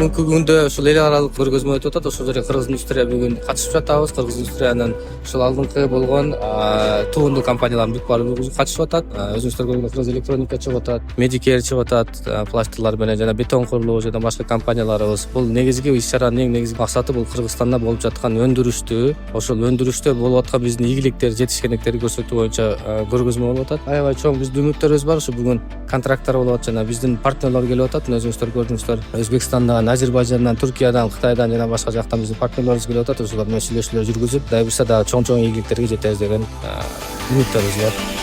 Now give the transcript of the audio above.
бүгүнкү күндө ушул эл аралык көргөзмө өтүп атат. Ошол жерге кыргыз индустрия бүгүн катышып жатабыз. Кыргыз индустриянын ушул алдыңкы болгон туунду компаниялардын бүт баары катышып атат. Өзүңүздөр көргөндөй кыргыз электроника чыгып атат, Medicare чыгып атат, пластырлар менен жана бетон курулуу жана башка компанияларыбыз. Бул негизги иш-чаранын эң негизги максаты бул Кыргызстанда болуп жаткан өндүрүштү, ошол өндүрүштө болуп аткан биздин ийгиликтерди, жетишкендиктерди көрсөтүү боюнча көргөзмө болуп атат. Аябай чоң биздин үмүттөрүбүз бар. Ушу бүгүн контракттар болуп атат жана биздин партнерлор келип атат. Өзүңүздөр көрдүңүздөр. Өзбекстандан, Азербайжандан, Түркиядан, Кытайдан жана башка жактан биздин партнерлорубуз келип атат. Ошолор менен сүйлөшүүлөр жүргүзүп, дай бирсе дагы чоң ийгиликтерге жетебиз деген үмүттөрүбүз бар.